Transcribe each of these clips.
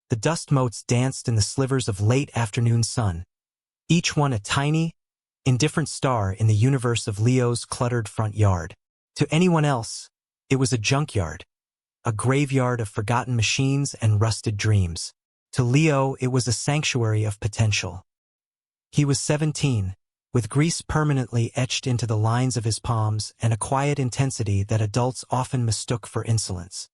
The dust motes danced in the slivers of late afternoon sun, each one a tiny, indifferent star in the universe of Leo's cluttered front yard. To anyone else, it was a junkyard, a graveyard of forgotten machines and rusted dreams. To Leo, it was a sanctuary of potential. He was 17, with grease permanently etched into the lines of his palms and a quiet intensity that adults often mistook for insolence.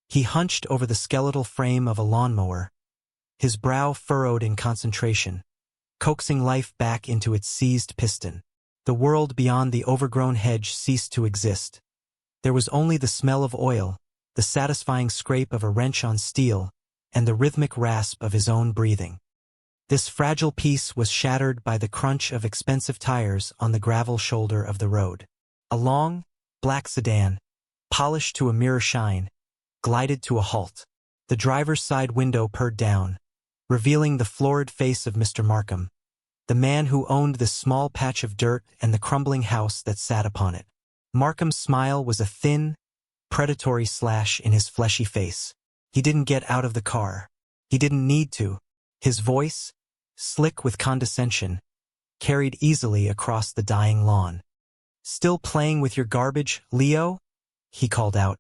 He hunched over the skeletal frame of a lawnmower, his brow furrowed in concentration, coaxing life back into its seized piston. The world beyond the overgrown hedge ceased to exist. There was only the smell of oil, the satisfying scrape of a wrench on steel, and the rhythmic rasp of his own breathing. This fragile peace was shattered by the crunch of expensive tires on the gravel shoulder of the road. A long, black sedan, polished to a mirror shine, glided to a halt. The driver's side window purred down, revealing the florid face of Mr. Markham, the man who owned this small patch of dirt and the crumbling house that sat upon it. Markham's smile was a thin, predatory slash in his fleshy face. He didn't get out of the car. He didn't need to. His voice, slick with condescension, carried easily across the dying lawn. "Still playing with your garbage, Leo?" he called out,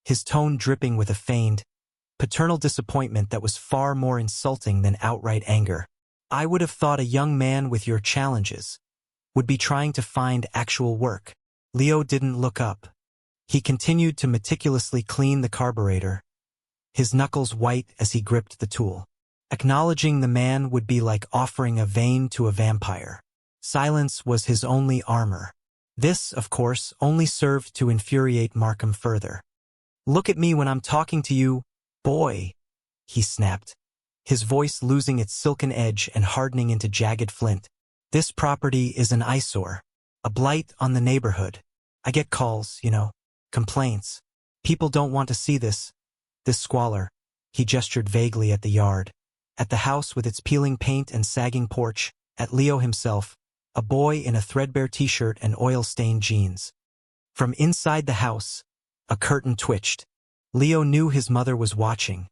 his tone dripping with a feigned, paternal disappointment that was far more insulting than outright anger. "I would have thought a young man with your challenges would be trying to find actual work." Leo didn't look up. He continued to meticulously clean the carburetor, his knuckles white as he gripped the tool. Acknowledging the man would be like offering a vein to a vampire. Silence was his only armor. This, of course, only served to infuriate Markham further. "Look at me when I'm talking to you, boy," he snapped, his voice losing its silken edge and hardening into jagged flint. "This property is an eyesore, a blight on the neighborhood. I get calls, complaints. People don't want to see this squalor." He gestured vaguely at the yard, at the house with its peeling paint and sagging porch, at Leo himself, a boy in a threadbare t-shirt and oil-stained jeans. From inside the house, a curtain twitched. Leo knew his mother was watching,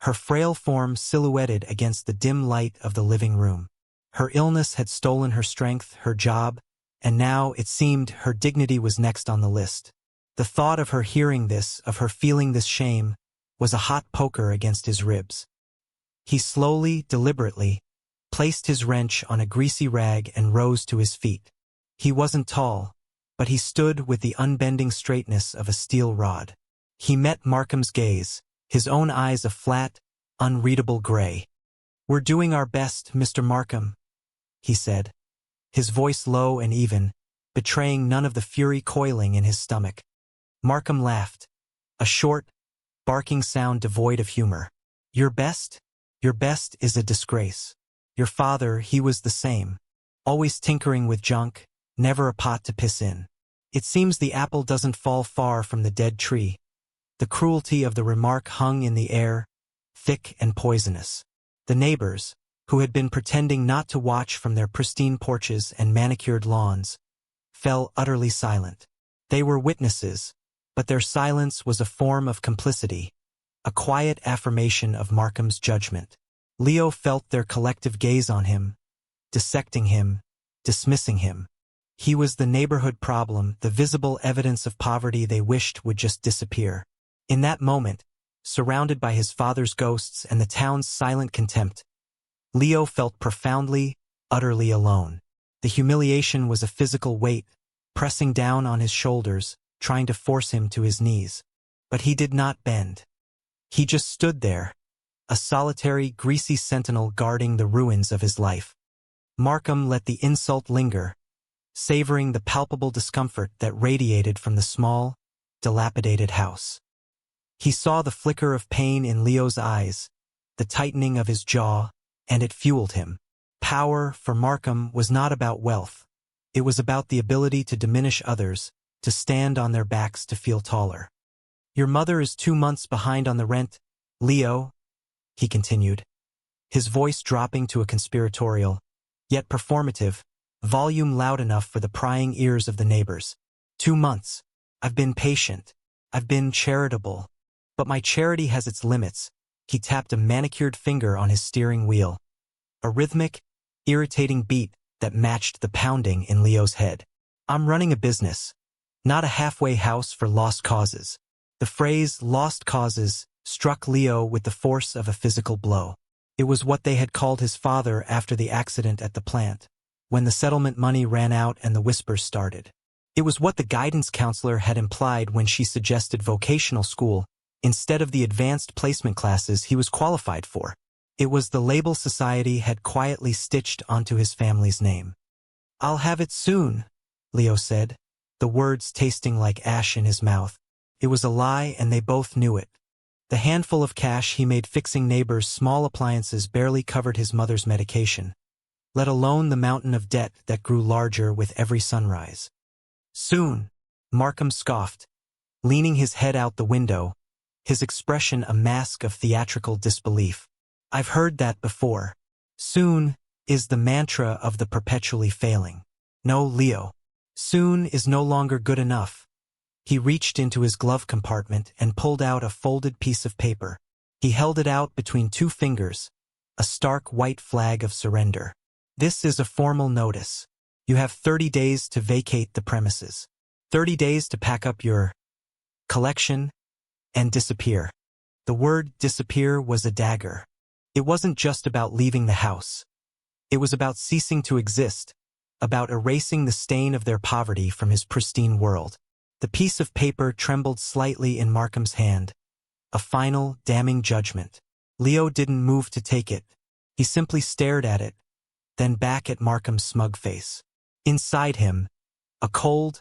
her frail form silhouetted against the dim light of the living room. Her illness had stolen her strength, her job, and now, it seemed, her dignity was next on the list. The thought of her hearing this, of her feeling this shame, was a hot poker against his ribs. He slowly, deliberately, placed his wrench on a greasy rag and rose to his feet. He wasn't tall, but he stood with the unbending straightness of a steel rod. He met Markham's gaze, his own eyes a flat, unreadable gray. "We're doing our best, Mr. Markham," he said, his voice low and even, betraying none of the fury coiling in his stomach. Markham laughed, a short, barking sound devoid of humor. "Your best? Your best is a disgrace. Your father, he was the same. Always tinkering with junk, never a pot to piss in. It seems the apple doesn't fall far from the dead tree." The cruelty of the remark hung in the air, thick and poisonous. The neighbors, who had been pretending not to watch from their pristine porches and manicured lawns, fell utterly silent. They were witnesses, but their silence was a form of complicity, a quiet affirmation of Markham's judgment. Leo felt their collective gaze on him, dissecting him, dismissing him. He was the neighborhood problem, the visible evidence of poverty they wished would just disappear. In that moment, surrounded by his father's ghosts and the town's silent contempt, Leo felt profoundly, utterly alone. The humiliation was a physical weight, pressing down on his shoulders, trying to force him to his knees. But he did not bend. He just stood there, a solitary, greasy sentinel guarding the ruins of his life. Markham let the insult linger, savoring the palpable discomfort that radiated from the small, dilapidated house. He saw the flicker of pain in Leo's eyes, the tightening of his jaw, and it fueled him. Power, for Markham, was not about wealth. It was about the ability to diminish others, to stand on their backs to feel taller. "Your mother is 2 months behind on the rent, Leo," he continued, his voice dropping to a conspiratorial, yet performative, volume loud enough for the prying ears of the neighbors. 2 months. I've been patient. I've been charitable. But my charity has its limits. He tapped a manicured finger on his steering wheel. A rhythmic, irritating beat that matched the pounding in Leo's head. I'm running a business, not a halfway house for lost causes. The phrase lost causes struck Leo with the force of a physical blow. It was what they had called his father after the accident at the plant, when the settlement money ran out and the whispers started. It was what the guidance counselor had implied when she suggested vocational school instead of the advanced placement classes he was qualified for. It was the label society had quietly stitched onto his family's name. "I'll have it soon," Leo said, the words tasting like ash in his mouth. It was a lie, and they both knew it. The handful of cash he made fixing neighbors' small appliances barely covered his mother's medication, let alone the mountain of debt that grew larger with every sunrise. "Soon," Markham scoffed, leaning his head out the window, his expression a mask of theatrical disbelief. "I've heard that before. Soon is the mantra of the perpetually failing. No, Leo. Soon is no longer good enough." He reached into his glove compartment and pulled out a folded piece of paper. He held it out between two fingers, a stark white flag of surrender. "This is a formal notice. You have 30 days to vacate the premises. 30 days to pack up your collection and disappear." The word disappear was a dagger. It wasn't just about leaving the house. It was about ceasing to exist, about erasing the stain of their poverty from his pristine world. The piece of paper trembled slightly in Markham's hand, a final, damning judgment. Leo didn't move to take it. He simply stared at it, then back at Markham's smug face. Inside him, a cold,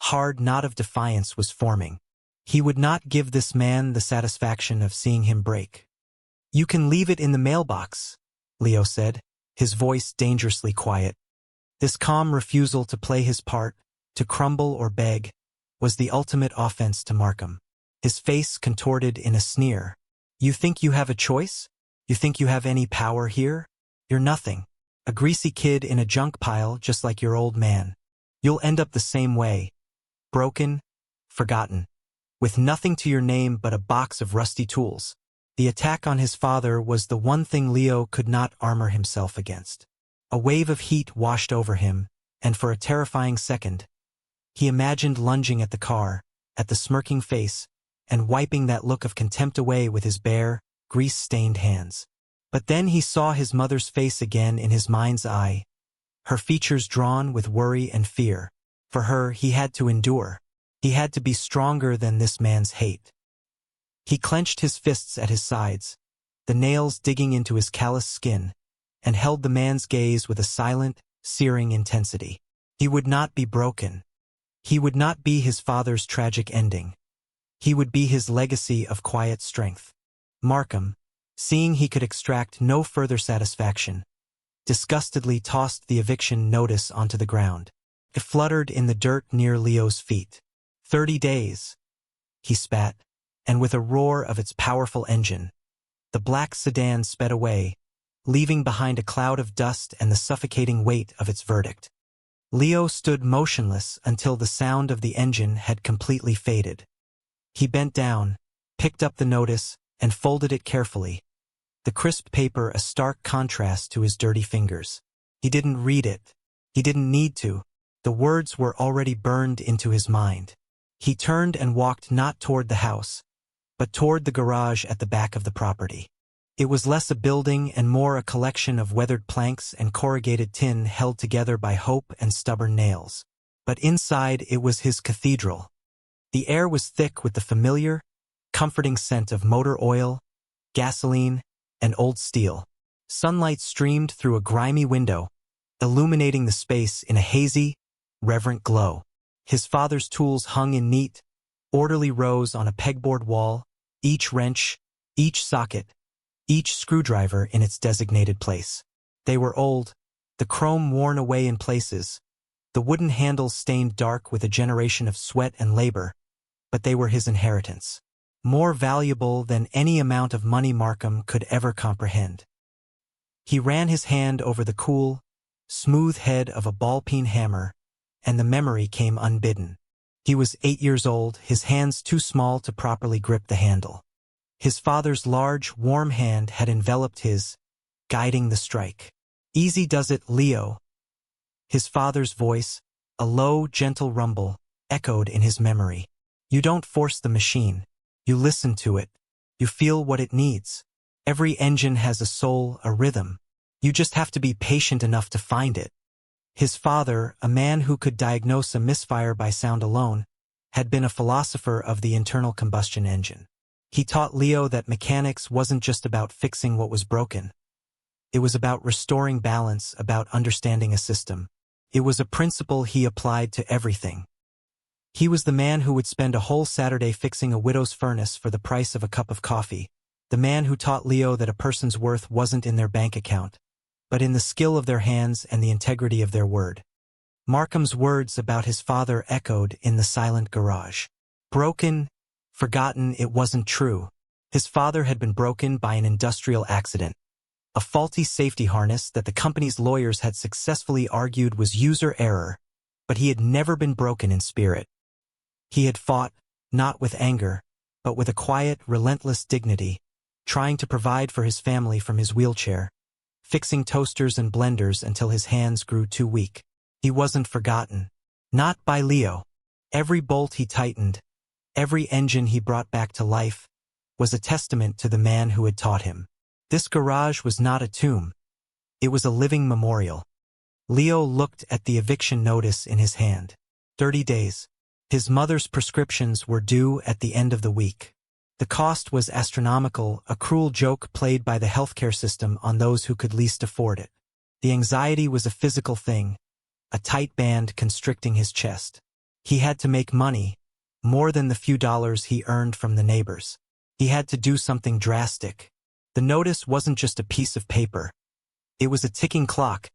hard knot of defiance was forming. He would not give this man the satisfaction of seeing him break. "You can leave it in the mailbox," Leo said, his voice dangerously quiet. This calm refusal to play his part, to crumble or beg, was the ultimate offense to Markham. His face contorted in a sneer. "You think you have a choice? You think you have any power here? You're nothing. A greasy kid in a junk pile just like your old man. You'll end up the same way. Broken, forgotten, with nothing to your name but a box of rusty tools." The attack on his father was the one thing Leo could not armor himself against. A wave of heat washed over him, and for a terrifying second, he imagined lunging at the car, at the smirking face, and wiping that look of contempt away with his bare, grease-stained hands. But then he saw his mother's face again in his mind's eye, her features drawn with worry and fear. For her, he had to endure. He had to be stronger than this man's hate. He clenched his fists at his sides, the nails digging into his calloused skin, and held the man's gaze with a silent, searing intensity. He would not be broken. He would not be his father's tragic ending. He would be his legacy of quiet strength. Markham, seeing he could extract no further satisfaction, disgustedly tossed the eviction notice onto the ground. It fluttered in the dirt near Leo's feet. 30 days, he spat, and with a roar of its powerful engine, the black sedan sped away, leaving behind a cloud of dust and the suffocating weight of its verdict. Leo stood motionless until the sound of the engine had completely faded. He bent down, picked up the notice, and folded it carefully, the crisp paper a stark contrast to his dirty fingers. He didn't read it. He didn't need to. The words were already burned into his mind. He turned and walked not toward the house, but toward the garage at the back of the property. It was less a building and more a collection of weathered planks and corrugated tin held together by hope and stubborn nails. But inside it was his cathedral. The air was thick with the familiar, comforting scent of motor oil, gasoline, and old steel. Sunlight streamed through a grimy window, illuminating the space in a hazy, reverent glow. His father's tools hung in neat, orderly rows on a pegboard wall, each wrench, each socket, each screwdriver in its designated place. They were old, the chrome worn away in places, the wooden handles stained dark with a generation of sweat and labor, but they were his inheritance, more valuable than any amount of money Markham could ever comprehend. He ran his hand over the cool, smooth head of a ball-peen hammer, and the memory came unbidden. He was 8 years old, his hands too small to properly grip the handle. His father's large, warm hand had enveloped his, guiding the strike. "Easy does it, Leo." His father's voice, a low, gentle rumble, echoed in his memory. "You don't force the machine. You listen to it. You feel what it needs. Every engine has a soul, a rhythm. You just have to be patient enough to find it." His father, a man who could diagnose a misfire by sound alone, had been a philosopher of the internal combustion engine. He taught Leo that mechanics wasn't just about fixing what was broken. It was about restoring balance, about understanding a system. It was a principle he applied to everything. He was the man who would spend a whole Saturday fixing a widow's furnace for the price of a cup of coffee, the man who taught Leo that a person's worth wasn't in their bank account, but in the skill of their hands and the integrity of their word. Markham's words about his father echoed in the silent garage. Broken, forgotten, it wasn't true. His father had been broken by an industrial accident. A faulty safety harness that the company's lawyers had successfully argued was user error, but he had never been broken in spirit. He had fought, not with anger, but with a quiet, relentless dignity, trying to provide for his family from his wheelchair, fixing toasters and blenders until his hands grew too weak. He wasn't forgotten. Not by Leo. Every bolt he tightened, every engine he brought back to life, was a testament to the man who had taught him. This garage was not a tomb. It was a living memorial. Leo looked at the eviction notice in his hand. 30 days. His mother's prescriptions were due at the end of the week. The cost was astronomical, a cruel joke played by the healthcare system on those who could least afford it. The anxiety was a physical thing, a tight band constricting his chest. He had to make money, more than the few dollars he earned from the neighbors. He had to do something drastic. The notice wasn't just a piece of paper. It was a ticking clock,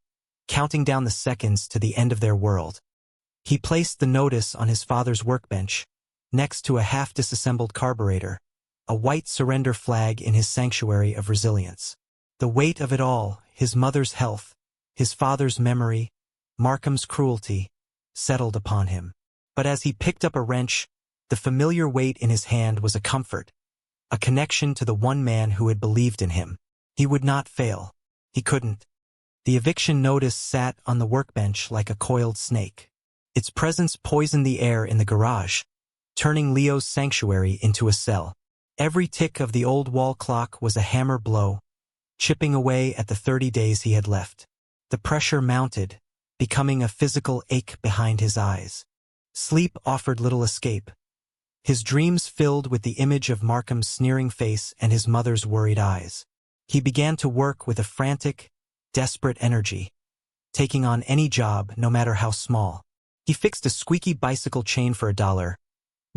counting down the seconds to the end of their world. He placed the notice on his father's workbench, next to a half-disassembled carburetor, a white surrender flag in his sanctuary of resilience. The weight of it all, his mother's health, his father's memory, Markham's cruelty, settled upon him. But as he picked up a wrench, the familiar weight in his hand was a comfort, a connection to the one man who had believed in him. He would not fail. He couldn't. The eviction notice sat on the workbench like a coiled snake. Its presence poisoned the air in the garage, turning Leo's sanctuary into a cell. Every tick of the old wall clock was a hammer blow, chipping away at the 30 days he had left. The pressure mounted, becoming a physical ache behind his eyes. Sleep offered little escape. His dreams filled with the image of Markham's sneering face and his mother's worried eyes. He began to work with a frantic, desperate energy, taking on any job, no matter how small. He fixed a squeaky bicycle chain for $1,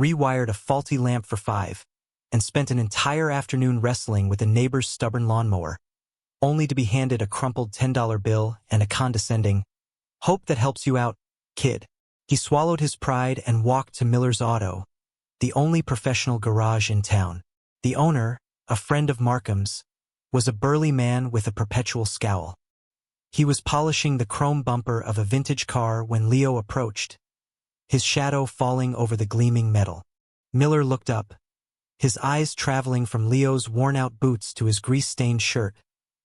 rewired a faulty lamp for $5, and spent an entire afternoon wrestling with a neighbor's stubborn lawnmower, only to be handed a crumpled $10 bill and a condescending, "Hope that helps you out, kid." He swallowed his pride and walked to Miller's Auto, the only professional garage in town. The owner, a friend of Markham's, was a burly man with a perpetual scowl. He was polishing the chrome bumper of a vintage car when Leo approached, his shadow falling over the gleaming metal. Miller looked up, his eyes traveling from Leo's worn-out boots to his grease-stained shirt,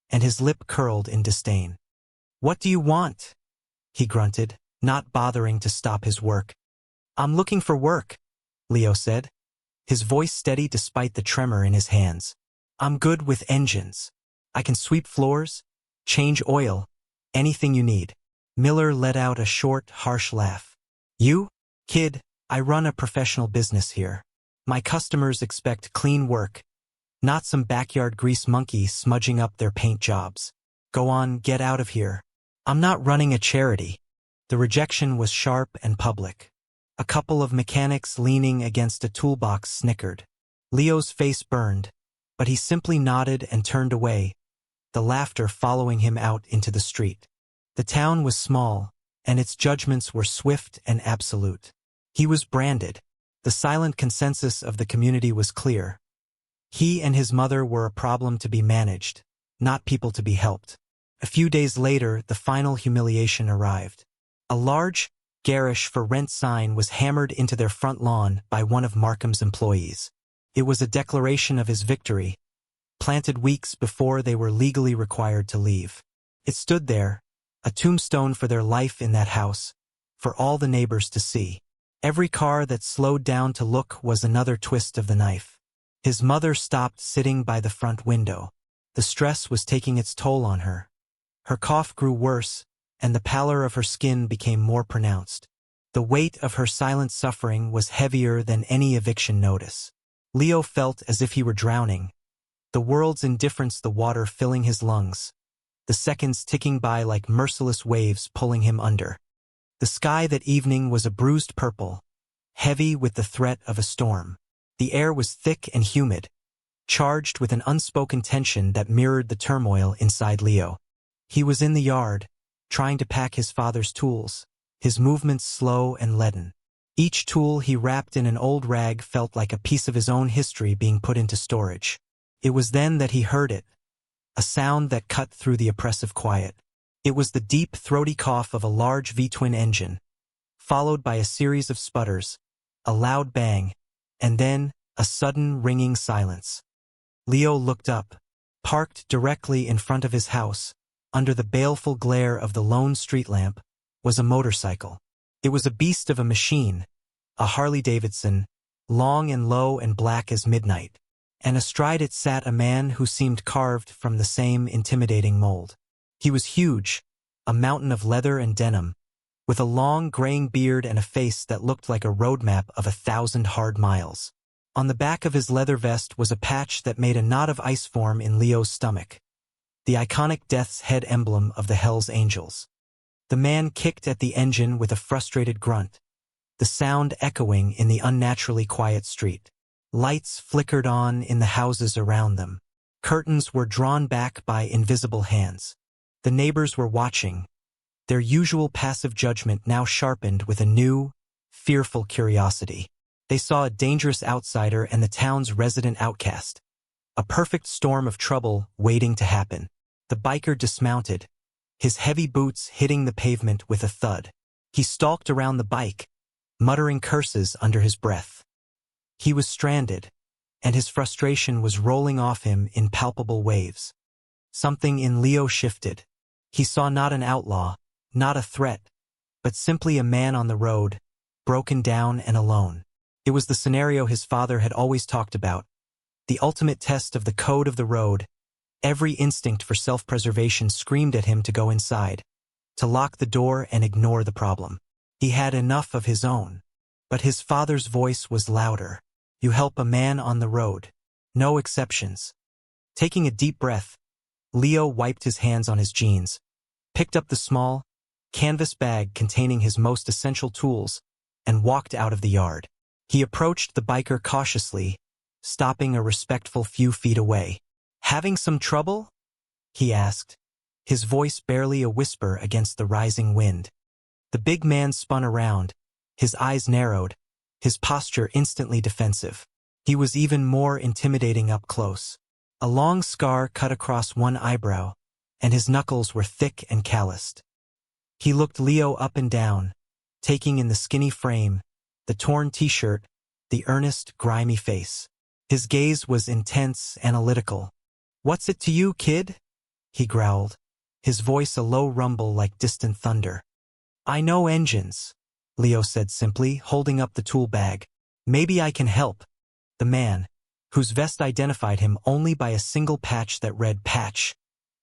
and his lip curled in disdain. "What do you want?" he grunted, not bothering to stop his work. "I'm looking for work," Leo said, his voice steady despite the tremor in his hands. "I'm good with engines. I can sweep floors, change oil, anything you need." Miller let out a short, harsh laugh. "You, kid, I run a professional business here. My customers expect clean work, not some backyard grease monkey smudging up their paint jobs. Go on, get out of here. I'm not running a charity." The rejection was sharp and public. A couple of mechanics leaning against a toolbox snickered. Leo's face burned, but he simply nodded and turned away, the laughter following him out into the street. The town was small, and its judgments were swift and absolute. He was branded. The silent consensus of the community was clear. He and his mother were a problem to be managed, not people to be helped. A few days later, the final humiliation arrived. A large, garish for rent sign was hammered into their front lawn by one of Markham's employees. It was a declaration of his victory, planted weeks before they were legally required to leave. It stood there, a tombstone for their life in that house, for all the neighbors to see. Every car that slowed down to look was another twist of the knife. His mother stopped sitting by the front window. The stress was taking its toll on her. Her cough grew worse, and the pallor of her skin became more pronounced. The weight of her silent suffering was heavier than any eviction notice. Leo felt as if he were drowning, the world's indifference, the water filling his lungs, the seconds ticking by like merciless waves pulling him under. The sky that evening was a bruised purple, heavy with the threat of a storm. The air was thick and humid, charged with an unspoken tension that mirrored the turmoil inside Leo. He was in the yard, trying to pack his father's tools, his movements slow and leaden. Each tool he wrapped in an old rag felt like a piece of his own history being put into storage. It was then that he heard it, a sound that cut through the oppressive quiet. It was the deep, throaty cough of a large V-twin engine, followed by a series of sputters, a loud bang, and then a sudden ringing silence. Leo looked up. Parked directly in front of his house, under the baleful glare of the lone street lamp, was a motorcycle. It was a beast of a machine, a Harley-Davidson, long and low and black as midnight, and astride it sat a man who seemed carved from the same intimidating mold. He was huge, a mountain of leather and denim, with a long graying beard and a face that looked like a roadmap of 1,000 hard miles. On the back of his leather vest was a patch that made a knot of ice form in Leo's stomach, the iconic Death's Head emblem of the Hells Angels. The man kicked at the engine with a frustrated grunt, the sound echoing in the unnaturally quiet street. Lights flickered on in the houses around them. Curtains were drawn back by invisible hands. The neighbors were watching, their usual passive judgment now sharpened with a new, fearful curiosity. They saw a dangerous outsider and the town's resident outcast, a perfect storm of trouble waiting to happen. The biker dismounted, his heavy boots hitting the pavement with a thud. He stalked around the bike, muttering curses under his breath. He was stranded, and his frustration was rolling off him in palpable waves. Something in Leo shifted. He saw not an outlaw, not a threat, but simply a man on the road, broken down and alone. It was the scenario his father had always talked about, the ultimate test of the code of the road. Every instinct for self-preservation screamed at him to go inside, to lock the door and ignore the problem. He had enough of his own. But his father's voice was louder. You help a man on the road. No exceptions. Taking a deep breath, Leo wiped his hands on his jeans, picked up the small, canvas bag containing his most essential tools, and walked out of the yard. He approached the biker cautiously, stopping a respectful few feet away. "Having some trouble?" he asked, his voice barely a whisper against the rising wind. The big man spun around, his eyes narrowed, his posture instantly defensive. He was even more intimidating up close. A long scar cut across one eyebrow, and his knuckles were thick and calloused. He looked Leo up and down, taking in the skinny frame, the torn t-shirt, the earnest, grimy face. His gaze was intense, analytical. "What's it to you, kid?" he growled, his voice a low rumble like distant thunder. "I know engines," Leo said simply, holding up the tool bag. "Maybe I can help." The man, whose vest identified him only by a single patch that read patch,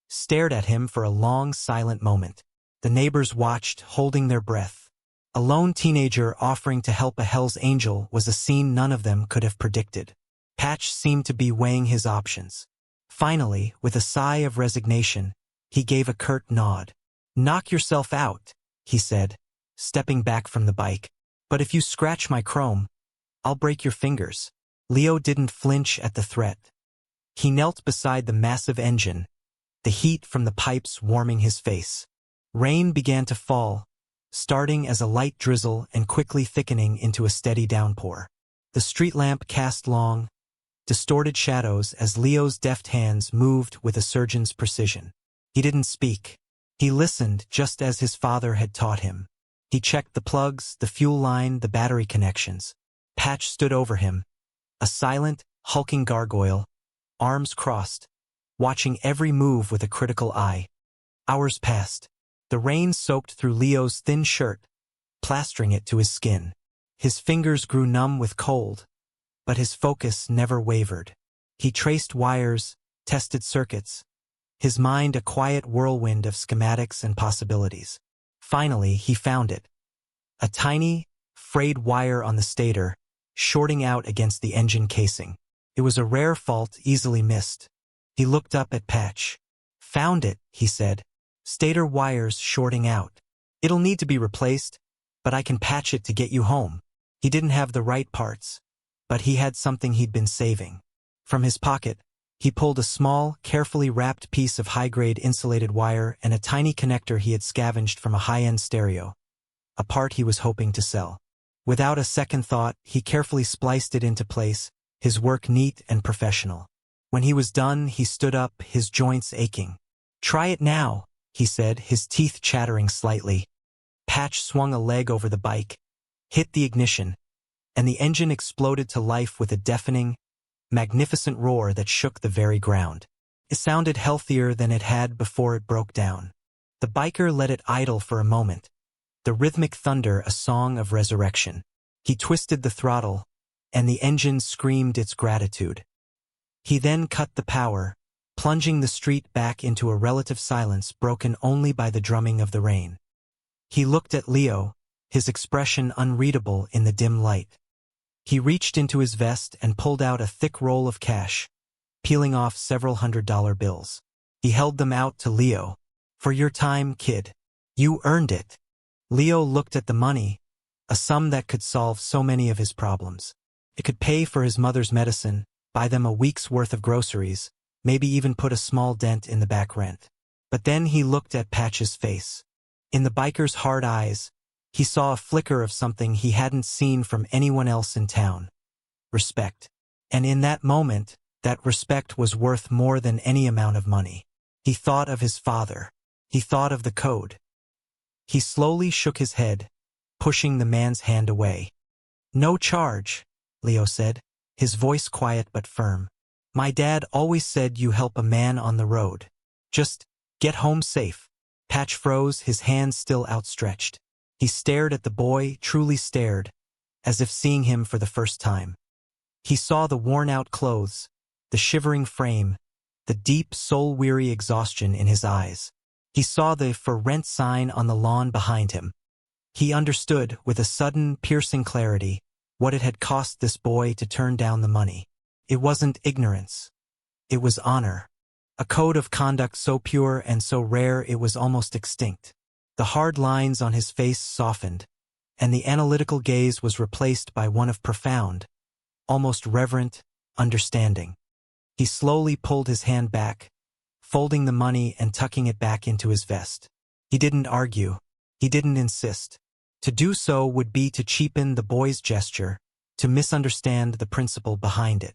stared at him for a long, silent moment. The neighbors watched, holding their breath. A lone teenager offering to help a Hell's Angel was a scene none of them could have predicted. Patch seemed to be weighing his options. Finally, with a sigh of resignation, he gave a curt nod. "Knock yourself out," he said, stepping back from the bike. "But if you scratch my chrome, I'll break your fingers." Leo didn't flinch at the threat. He knelt beside the massive engine, the heat from the pipes warming his face. Rain began to fall, starting as a light drizzle and quickly thickening into a steady downpour. The street lamp cast long, distorted shadows as Leo's deft hands moved with a surgeon's precision. He didn't speak. He listened just as his father had taught him. He checked the plugs, the fuel line, the battery connections. Patch stood over him, a silent, hulking gargoyle, arms crossed, watching every move with a critical eye. Hours passed. The rain soaked through Leo's thin shirt, plastering it to his skin. His fingers grew numb with cold, but his focus never wavered. He traced wires, tested circuits, his mind a quiet whirlwind of schematics and possibilities. Finally, he found it. A tiny, frayed wire on the stator, shorting out against the engine casing. It was a rare fault easily missed. He looked up at Patch. "Found it," he said. "Stator wires shorting out. It'll need to be replaced, but I can patch it to get you home." He didn't have the right parts, but he had something he'd been saving. From his pocket, he pulled a small, carefully wrapped piece of high-grade insulated wire and a tiny connector he had scavenged from a high-end stereo, a part he was hoping to sell. Without a second thought, he carefully spliced it into place, his work neat and professional. When he was done, he stood up, his joints aching. "Try it now," he said, his teeth chattering slightly. Patch swung a leg over the bike, hit the ignition, and the engine exploded to life with a deafening, magnificent roar that shook the very ground. It sounded healthier than it had before it broke down. The biker let it idle for a moment, the rhythmic thunder a song of resurrection. He twisted the throttle, and the engine screamed its gratitude. He then cut the power, plunging the street back into a relative silence broken only by the drumming of the rain. He looked at Leo, his expression unreadable in the dim light. He reached into his vest and pulled out a thick roll of cash, peeling off several $100 bills. He held them out to Leo. "For your time, kid. You earned it." Leo looked at the money, a sum that could solve so many of his problems. It could pay for his mother's medicine, buy them a week's worth of groceries, maybe even put a small dent in the back rent. But then he looked at Patch's face. In the biker's hard eyes, he saw a flicker of something he hadn't seen from anyone else in town. Respect. And in that moment, that respect was worth more than any amount of money. He thought of his father. He thought of the code. He slowly shook his head, pushing the man's hand away. "No charge," Leo said, his voice quiet but firm. "My dad always said you help a man on the road. Just get home safe." Patch froze, his hands still outstretched. He stared at the boy, truly stared, as if seeing him for the first time. He saw the worn-out clothes, the shivering frame, the deep, soul-weary exhaustion in his eyes. He saw the "for rent" sign on the lawn behind him. He understood, with a sudden, piercing clarity, what it had cost this boy to turn down the money. It wasn't ignorance. It was honor. A code of conduct so pure and so rare it was almost extinct. The hard lines on his face softened, and the analytical gaze was replaced by one of profound, almost reverent, understanding. He slowly pulled his hand back, folding the money and tucking it back into his vest. He didn't argue. He didn't insist. To do so would be to cheapen the boy's gesture, to misunderstand the principle behind it.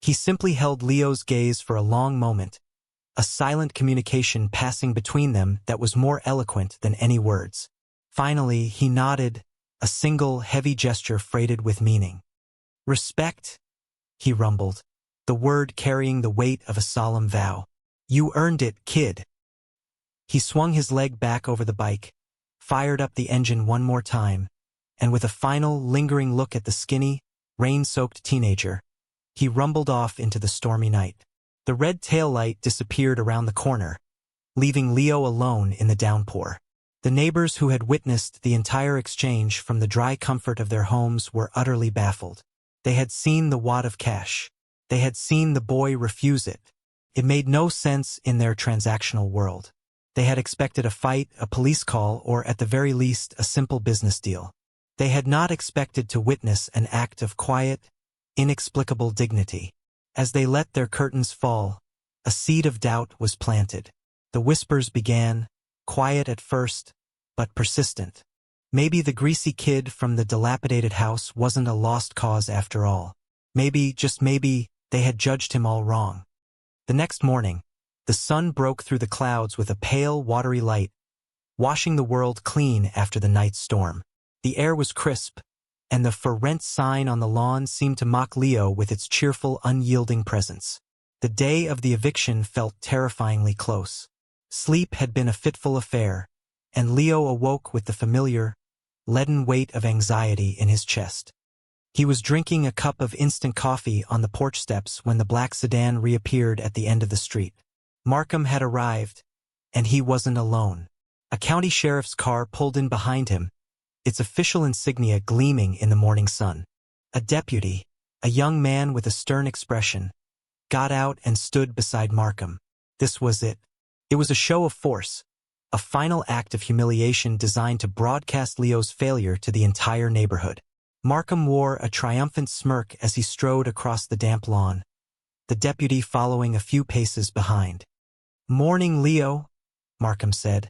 He simply held Leo's gaze for a long moment, a silent communication passing between them that was more eloquent than any words. Finally, he nodded, a single, heavy gesture freighted with meaning. "Respect," he rumbled, the word carrying the weight of a solemn vow. "You earned it, kid." He swung his leg back over the bike, fired up the engine one more time, and with a final, lingering look at the skinny, rain-soaked teenager, he rumbled off into the stormy night. The red taillight disappeared around the corner, leaving Leo alone in the downpour. The neighbors who had witnessed the entire exchange from the dry comfort of their homes were utterly baffled. They had seen the wad of cash. They had seen the boy refuse it. It made no sense in their transactional world. They had expected a fight, a police call, or at the very least, a simple business deal. They had not expected to witness an act of quiet, inexplicable dignity. As they let their curtains fall, a seed of doubt was planted. The whispers began, quiet at first, but persistent. Maybe the greasy kid from the dilapidated house wasn't a lost cause after all. Maybe, just maybe, they had judged him all wrong. The next morning, the sun broke through the clouds with a pale, watery light, washing the world clean after the night's storm. The air was crisp, and the "For Rent" sign on the lawn seemed to mock Leo with its cheerful, unyielding presence. The day of the eviction felt terrifyingly close. Sleep had been a fitful affair, and Leo awoke with the familiar, leaden weight of anxiety in his chest. He was drinking a cup of instant coffee on the porch steps when the black sedan reappeared at the end of the street. Markham had arrived, and he wasn't alone. A county sheriff's car pulled in behind him, its official insignia gleaming in the morning sun. A deputy, a young man with a stern expression, got out and stood beside Markham. This was it. It was a show of force, a final act of humiliation designed to broadcast Leo's failure to the entire neighborhood. Markham wore a triumphant smirk as he strode across the damp lawn, the deputy following a few paces behind. "Morning, Leo," Markham said,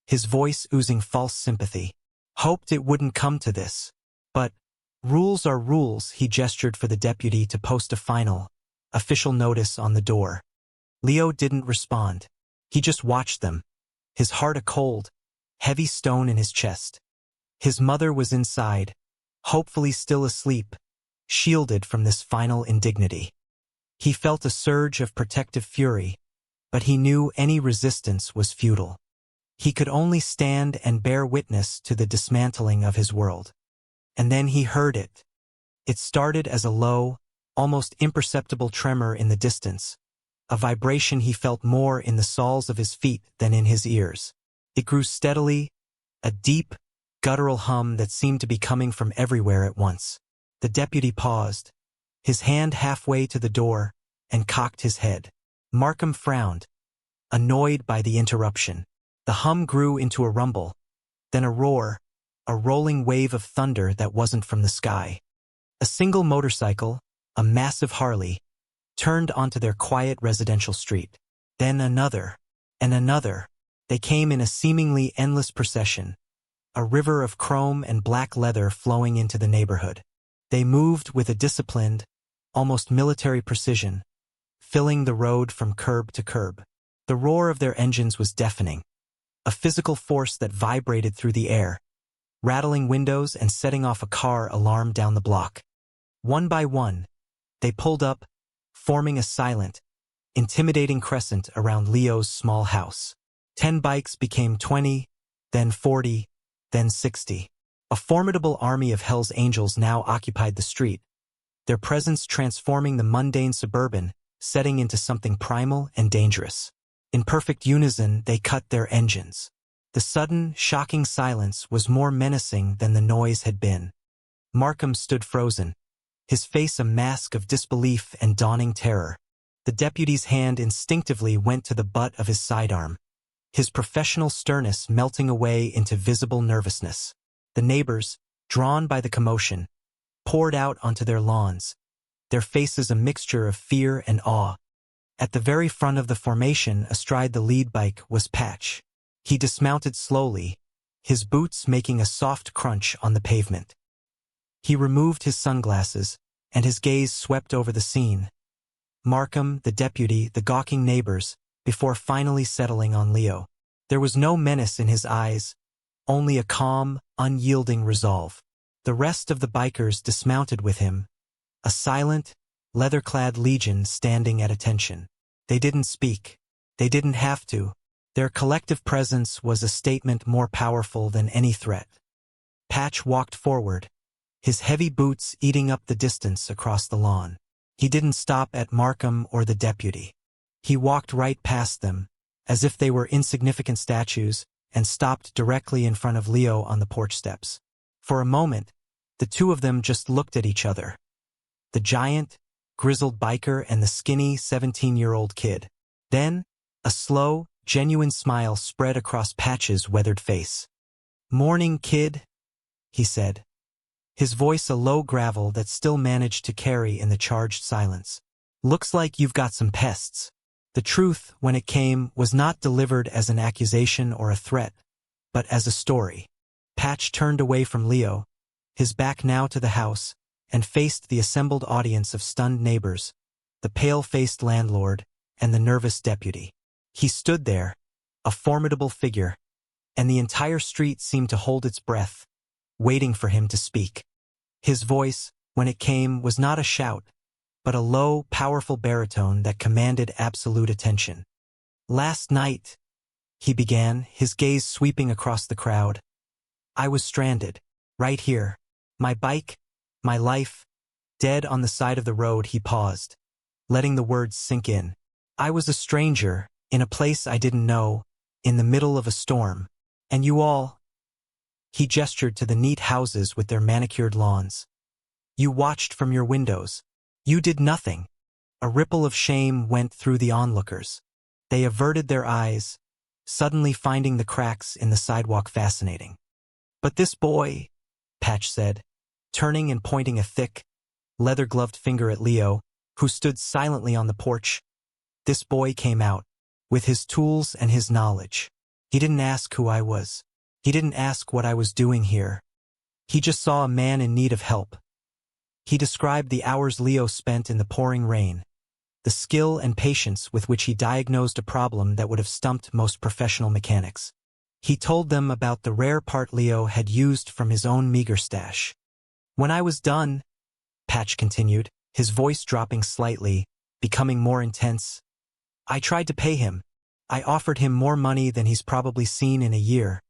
his voice oozing false sympathy. "Hoped it wouldn't come to this. But rules are rules." He gestured for the deputy to post a final, official notice on the door. Leo didn't respond. He just watched them, his heart a cold, heavy stone in his chest. His mother was inside, hopefully still asleep, shielded from this final indignity. He felt a surge of protective fury, but he knew any resistance was futile. He could only stand and bear witness to the dismantling of his world. And then he heard it. It started as a low, almost imperceptible tremor in the distance, a vibration he felt more in the soles of his feet than in his ears. It grew steadily, a deep, guttural hum that seemed to be coming from everywhere at once. The deputy paused, his hand halfway to the door, and cocked his head. Markham frowned, annoyed by the interruption. The hum grew into a rumble, then a roar, a rolling wave of thunder that wasn't from the sky. A single motorcycle, a massive Harley, turned onto their quiet residential street. Then another, and another. They came in a seemingly endless procession, a river of chrome and black leather flowing into the neighborhood. They moved with a disciplined, almost military precision, filling the road from curb to curb. The roar of their engines was deafening, a physical force that vibrated through the air, rattling windows and setting off a car alarm down the block. One by one, they pulled up, forming a silent, intimidating crescent around Leo's small house. 10 bikes became 20, then 40, then 60. A formidable army of Hell's Angels now occupied the street, their presence transforming the mundane suburban setting into something primal and dangerous. In perfect unison, they cut their engines. The sudden, shocking silence was more menacing than the noise had been. Markham stood frozen, his face a mask of disbelief and dawning terror. The deputy's hand instinctively went to the butt of his sidearm, his professional sternness melting away into visible nervousness. The neighbors, drawn by the commotion, poured out onto their lawns, their faces a mixture of fear and awe. At the very front of the formation, astride the lead bike, was Patch. He dismounted slowly, his boots making a soft crunch on the pavement. He removed his sunglasses, and his gaze swept over the scene. Markham, the deputy, the gawking neighbors, before finally settling on Leo. There was no menace in his eyes, only a calm, unyielding resolve. The rest of the bikers dismounted with him, a silent, leather-clad legion standing at attention. They didn't speak. They didn't have to. Their collective presence was a statement more powerful than any threat. Patch walked forward, his heavy boots eating up the distance across the lawn. He didn't stop at Markham or the deputy. He walked right past them, as if they were insignificant statues, and stopped directly in front of Leo on the porch steps. For a moment, the two of them just looked at each other. The giant, grizzled biker and the skinny 17-year-old kid. Then, a slow, genuine smile spread across Patch's weathered face. "Morning, kid," he said, his voice a low gravel that still managed to carry in the charged silence. "Looks like you've got some pests." The truth, when it came, was not delivered as an accusation or a threat, but as a story. Patch turned away from Leo, his back now to the house, and faced the assembled audience of stunned neighbors, the pale-faced landlord, and the nervous deputy. He stood there, a formidable figure, and the entire street seemed to hold its breath, waiting for him to speak. His voice, when it came, was not a shout, but a low, powerful baritone that commanded absolute attention. "Last night," he began, his gaze sweeping across the crowd, "I was stranded. Right here. My bike, my life, dead on the side of the road." He paused, letting the words sink in. "I was a stranger, in a place I didn't know, in the middle of a storm. And you all—" He gestured to the neat houses with their manicured lawns. "You watched from your windows. You did nothing." A ripple of shame went through the onlookers. They averted their eyes, suddenly finding the cracks in the sidewalk fascinating. "But this boy," Patch said, turning and pointing a thick, leather-gloved finger at Leo, who stood silently on the porch. "This boy came out, with his tools and his knowledge. He didn't ask who I was. He didn't ask what I was doing here. He just saw a man in need of help." He described the hours Leo spent in the pouring rain, the skill and patience with which he diagnosed a problem that would have stumped most professional mechanics. He told them about the rare part Leo had used from his own meager stash. "When I was done," Patch continued, his voice dropping slightly, becoming more intense, "I tried to pay him. I offered him more money than he's probably seen in a year."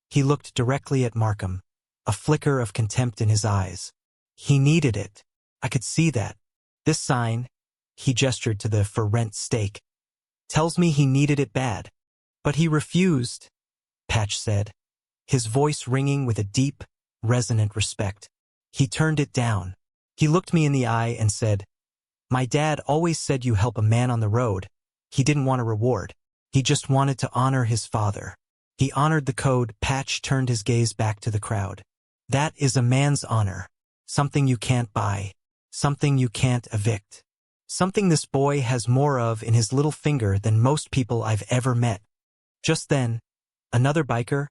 He looked directly at Markham, a flicker of contempt in his eyes. "He needed it. I could see that. This sign," he gestured to the "For Rent" stake, "tells me he needed it bad. But he refused," Patch said, his voice ringing with a deep, resonant respect. "He turned it down. He looked me in the eye and said, 'My dad always said you help a man on the road.' He didn't want a reward. He just wanted to honor his father. He honored the code." Patch turned his gaze back to the crowd. "That is a man's honor. Something you can't buy. Something you can't evict. Something this boy has more of in his little finger than most people I've ever met." Just then, another biker,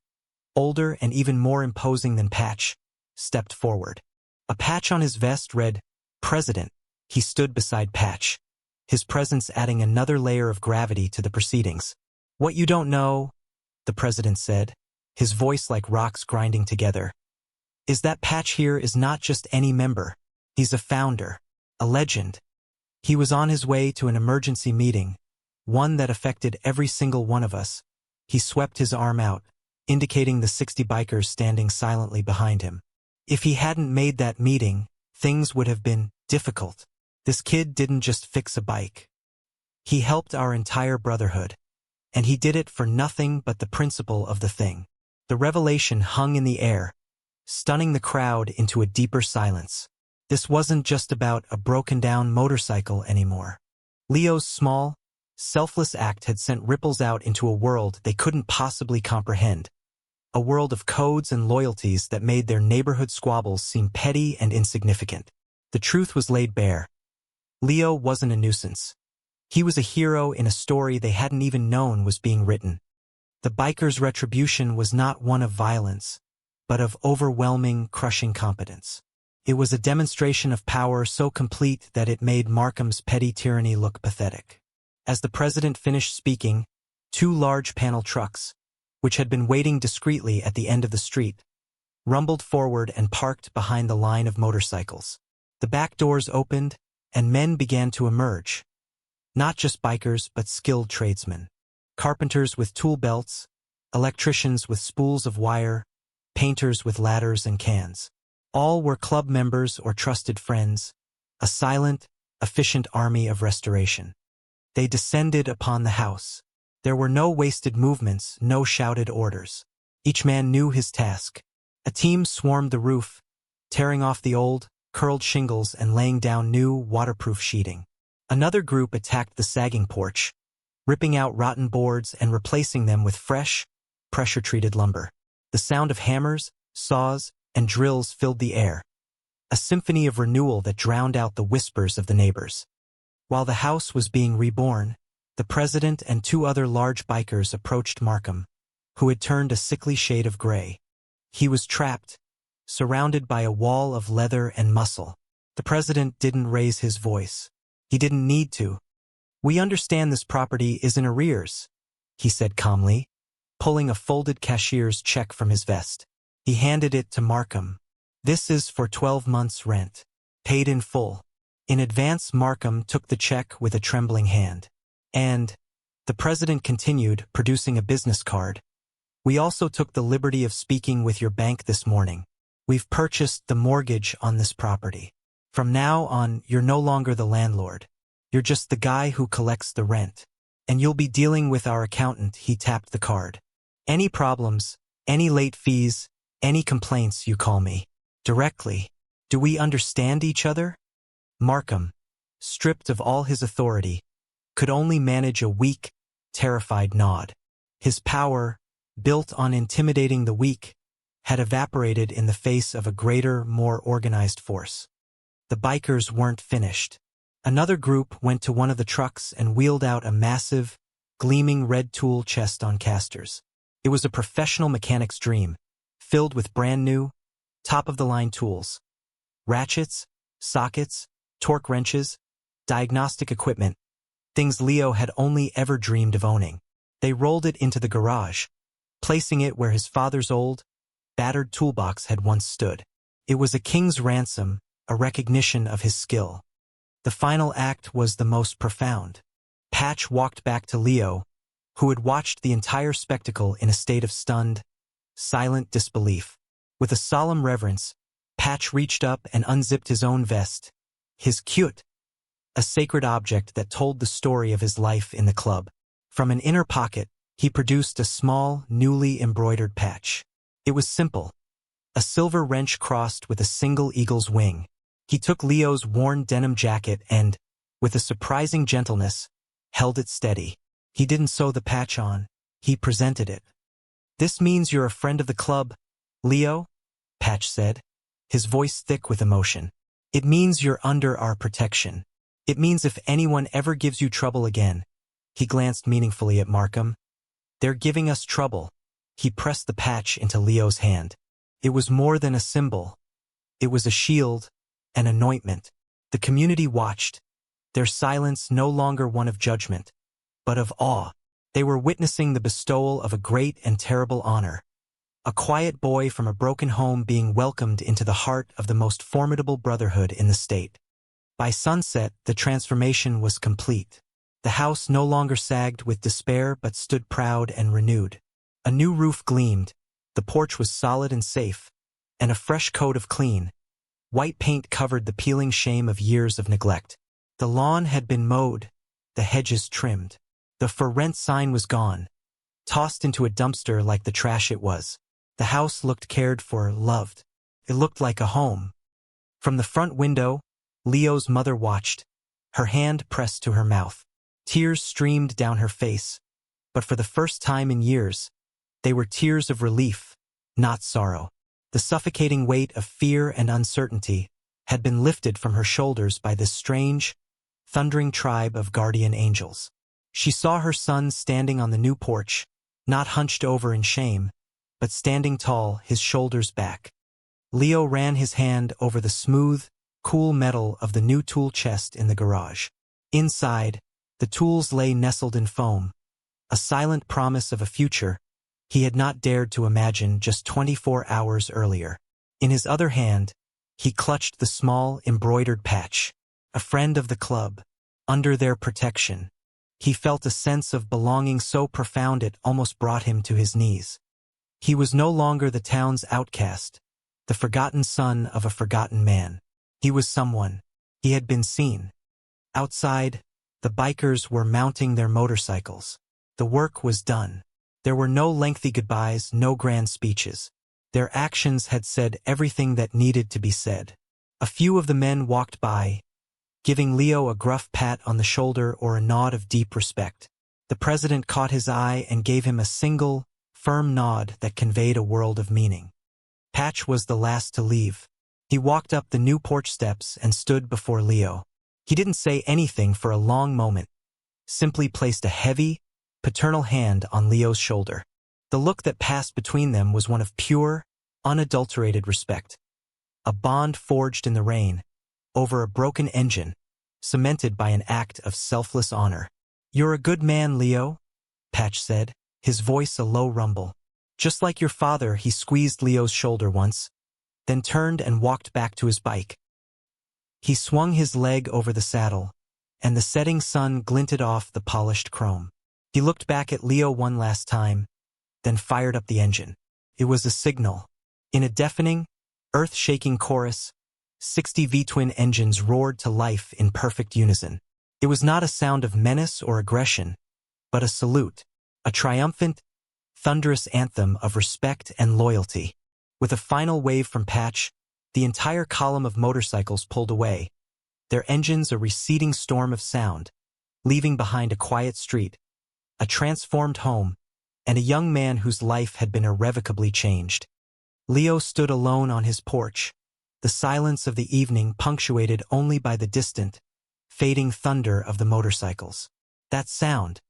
older and even more imposing than Patch, stepped forward. A patch on his vest read, "President." He stood beside Patch, his presence adding another layer of gravity to the proceedings. "What you don't know," the president said, his voice like rocks grinding together, "is that Patch here is not just any member. He's a founder, a legend. He was on his way to an emergency meeting, one that affected every single one of us." He swept his arm out, indicating the 60 bikers standing silently behind him. "If he hadn't made that meeting, things would have been difficult. This kid didn't just fix a bike. He helped our entire brotherhood. And he did it for nothing but the principle of the thing." The revelation hung in the air, stunning the crowd into a deeper silence. This wasn't just about a broken-down motorcycle anymore. Leo's small, selfless act had sent ripples out into a world they couldn't possibly comprehend. A world of codes and loyalties that made their neighborhood squabbles seem petty and insignificant. The truth was laid bare. Leo wasn't a nuisance. He was a hero in a story they hadn't even known was being written. The bikers' retribution was not one of violence, but of overwhelming, crushing competence. It was a demonstration of power so complete that it made Markham's petty tyranny look pathetic. As the president finished speaking, 2 large panel trucks, which had been waiting discreetly at the end of the street, rumbled forward and parked behind the line of motorcycles. The back doors opened, and men began to emerge. Not just bikers, but skilled tradesmen. Carpenters with tool belts, electricians with spools of wire, painters with ladders and cans. All were club members or trusted friends, a silent, efficient army of restoration. They descended upon the house. There were no wasted movements, no shouted orders. Each man knew his task. A team swarmed the roof, tearing off the old, curled shingles and laying down new, waterproof sheeting. Another group attacked the sagging porch, ripping out rotten boards and replacing them with fresh, pressure-treated lumber. The sound of hammers, saws, and drills filled the air, a symphony of renewal that drowned out the whispers of the neighbors. While the house was being reborn, the president and 2 other large bikers approached Markham, who had turned a sickly shade of gray. He was trapped, surrounded by a wall of leather and muscle. The president didn't raise his voice. He didn't need to. "We understand this property is in arrears," he said calmly, pulling a folded cashier's check from his vest. He handed it to Markham. This is for 12 months' rent. Paid in full. In advance, Markham took the check with a trembling hand. And, the president continued, producing a business card. We also took the liberty of speaking with your bank this morning. We've purchased the mortgage on this property. From now on, you're no longer the landlord. You're just the guy who collects the rent. And you'll be dealing with our accountant. He tapped the card. Any problems, any late fees, any complaints, you call me. Directly. Do we understand each other? Markham, stripped of all his authority, could only manage a weak, terrified nod. His power, built on intimidating the weak, had evaporated in the face of a greater, more organized force. The bikers weren't finished. Another group went to one of the trucks and wheeled out a massive, gleaming red tool chest on casters. It was a professional mechanic's dream, filled with brand-new, top-of-the-line tools. Ratchets, sockets, torque wrenches, diagnostic equipment, things Leo had only ever dreamed of owning. They rolled it into the garage, placing it where his father's old, battered toolbox had once stood. It was a king's ransom, a recognition of his skill. The final act was the most profound. Patch walked back to Leo, who had watched the entire spectacle in a state of stunned, silent disbelief. With a solemn reverence, Patch reached up and unzipped his own vest, his cute, a sacred object that told the story of his life in the club. From an inner pocket, he produced a small, newly embroidered patch. It was simple, a silver wrench crossed with a single eagle's wing. He took Leo's worn denim jacket and, with a surprising gentleness, held it steady. He didn't sew the patch on, he presented it. This means you're a friend of the club, Leo, Patch said, his voice thick with emotion. It means you're under our protection. It means if anyone ever gives you trouble again. He glanced meaningfully at Markham. They're giving us trouble. He pressed the patch into Leo's hand. It was more than a symbol. It was a shield, an anointment. The community watched, their silence no longer one of judgment, but of awe. They were witnessing the bestowal of a great and terrible honor. A quiet boy from a broken home being welcomed into the heart of the most formidable brotherhood in the state. By sunset, the transformation was complete. The house no longer sagged with despair but stood proud and renewed. A new roof gleamed, the porch was solid and safe, and a fresh coat of clean, white paint covered the peeling shame of years of neglect. The lawn had been mowed, the hedges trimmed. The for rent sign was gone, tossed into a dumpster like the trash it was. The house looked cared for, loved. It looked like a home. From the front window, Leo's mother watched, her hand pressed to her mouth. Tears streamed down her face, but for the first time in years, they were tears of relief, not sorrow. The suffocating weight of fear and uncertainty had been lifted from her shoulders by this strange, thundering tribe of guardian angels. She saw her son standing on the new porch, not hunched over in shame, but standing tall, his shoulders back. Leo ran his hand over the smooth, cool metal of the new tool chest in the garage. Inside, the tools lay nestled in foam, a silent promise of a future he had not dared to imagine just 24 hours earlier. In his other hand, he clutched the small, embroidered patch, a friend of the club, under their protection. He felt a sense of belonging so profound it almost brought him to his knees. He was no longer the town's outcast, the forgotten son of a forgotten man. He was someone. He had been seen. Outside, the bikers were mounting their motorcycles. The work was done. There were no lengthy goodbyes, no grand speeches. Their actions had said everything that needed to be said. A few of the men walked by, giving Leo a gruff pat on the shoulder or a nod of deep respect. The president caught his eye and gave him a single, firm nod that conveyed a world of meaning. Patch was the last to leave. He walked up the new porch steps and stood before Leo. He didn't say anything for a long moment, simply placed a heavy, paternal hand on Leo's shoulder. The look that passed between them was one of pure, unadulterated respect. A bond forged in the rain, over a broken engine, cemented by an act of selfless honor. "You're a good man, Leo," Patch said, his voice a low rumble. Just like your father, he squeezed Leo's shoulder once. then turned and walked back to his bike. He swung his leg over the saddle, and the setting sun glinted off the polished chrome. He looked back at Leo one last time, then fired up the engine. It was a signal. In a deafening, earth-shaking chorus, 60 V-twin engines roared to life in perfect unison. It was not a sound of menace or aggression, but a salute, a triumphant, thunderous anthem of respect and loyalty. With a final wave from Patch, the entire column of motorcycles pulled away, their engines a receding storm of sound, leaving behind a quiet street, a transformed home, and a young man whose life had been irrevocably changed. Leo stood alone on his porch, the silence of the evening punctuated only by the distant, fading thunder of the motorcycles. That sound,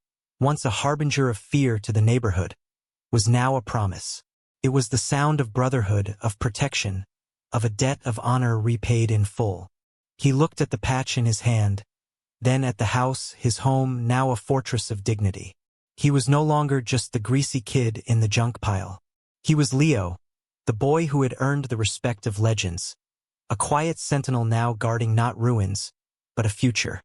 once a harbinger of fear to the neighborhood, was now a promise. It was the sound of brotherhood, of protection, of a debt of honor repaid in full. He looked at the patch in his hand, then at the house, his home, now a fortress of dignity. He was no longer just the greasy kid in the junk pile. He was Leo, the boy who had earned the respect of legends, a quiet sentinel now guarding not ruins, but a future.